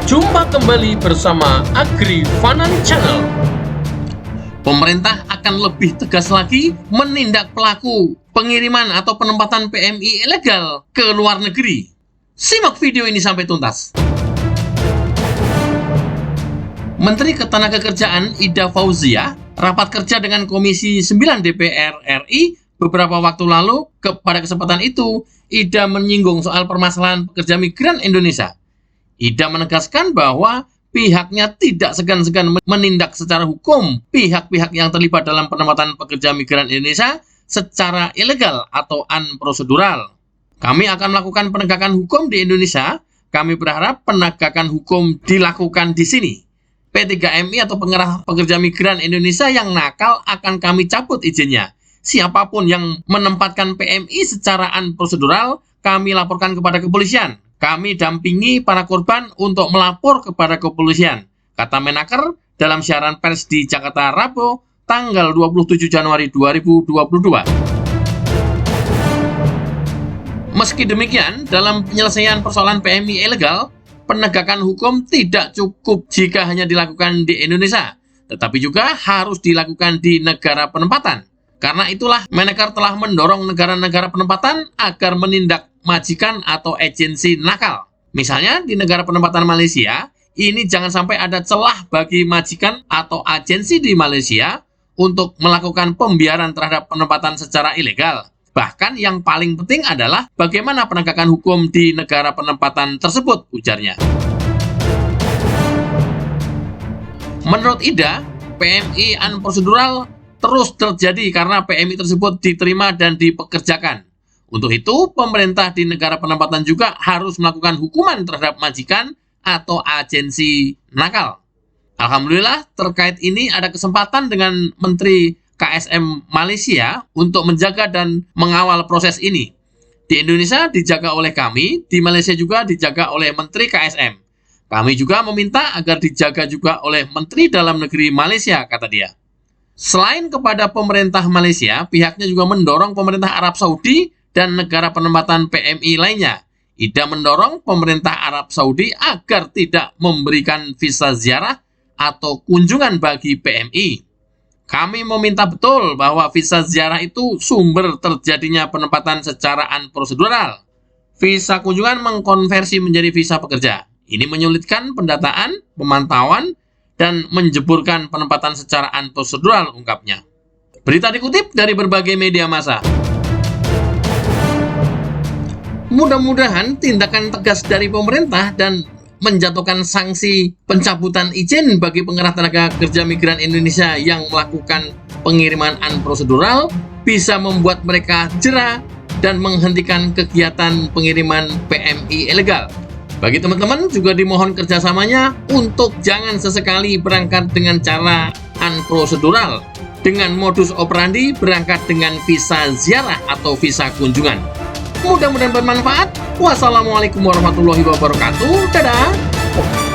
Jumpa kembali bersama Agri Fanan Channel. Pemerintah akan lebih tegas lagi menindak pelaku pengiriman atau penempatan PMI ilegal ke luar negeri. Simak video ini sampai tuntas. Menteri Ketenagakerjaan Ida Fauzia rapat kerja dengan Komisi 9 DPR RI beberapa waktu lalu. Pada kesempatan itu, Ida menyinggung soal permasalahan pekerja migran Indonesia. Ida menegaskan bahwa pihaknya tidak segan-segan menindak secara hukum pihak-pihak yang terlibat dalam penempatan pekerja migran Indonesia secara ilegal atau unprosedural. Kami akan melakukan penegakan hukum di Indonesia. Kami berharap penegakan hukum dilakukan di sini. P3MI atau pengerah pekerja migran Indonesia yang nakal akan kami cabut izinnya. Siapapun yang menempatkan PMI secara unprosedural, kami laporkan kepada kepolisian. Kami dampingi para korban untuk melapor kepada kepolisian, kata Menaker dalam siaran pers di Jakarta Rabu, tanggal 27 Januari 2022. Meski demikian, dalam penyelesaian persoalan PMI ilegal, penegakan hukum tidak cukup jika hanya dilakukan di Indonesia, tetapi juga harus dilakukan di negara penempatan. Karena itulah Menaker telah mendorong negara-negara penempatan agar menindak majikan atau agensi nakal. Misalnya di negara penempatan Malaysia, ini jangan sampai ada celah bagi majikan atau agensi di Malaysia untuk melakukan pembiaran terhadap penempatan secara ilegal. Bahkan yang paling penting adalah bagaimana penegakan hukum di negara penempatan tersebut, ujarnya. Menurut Ida, PMI unprosedural terus terjadi karena PMI tersebut diterima dan dipekerjakan. Untuk itu, pemerintah di negara penempatan juga harus melakukan hukuman terhadap majikan atau agensi nakal. Alhamdulillah, terkait ini ada kesempatan dengan Menteri KSM Malaysia untuk menjaga dan mengawal proses ini. Di Indonesia dijaga oleh kami, di Malaysia juga dijaga oleh Menteri KSM. Kami juga meminta agar dijaga juga oleh Menteri Dalam Negeri Malaysia, kata dia. Selain kepada pemerintah Malaysia, pihaknya juga mendorong pemerintah Arab Saudi dan negara penempatan PMI lainnya. Ida mendorong pemerintah Arab Saudi agar tidak memberikan visa ziarah atau kunjungan bagi PMI. Kami meminta betul bahwa visa ziarah itu sumber terjadinya penempatan secara unprosedural. Visa kunjungan mengkonversi menjadi visa pekerja. Ini menyulitkan pendataan, pemantauan, dan menjeburkan penempatan secara unprosedural, ungkapnya. Berita dikutip dari berbagai media massa. Mudah-mudahan tindakan tegas dari pemerintah dan menjatuhkan sanksi pencabutan izin bagi pengerah tenaga kerja migran Indonesia yang melakukan pengiriman unprosedural bisa membuat mereka jera dan menghentikan kegiatan pengiriman PMI ilegal. Bagi teman-teman juga dimohon kerjasamanya untuk jangan sesekali berangkat dengan cara unprosedural, dengan modus operandi berangkat dengan visa ziarah atau visa kunjungan. Mudah-mudahan bermanfaat. Wassalamualaikum warahmatullahi wabarakatuh. Dadah.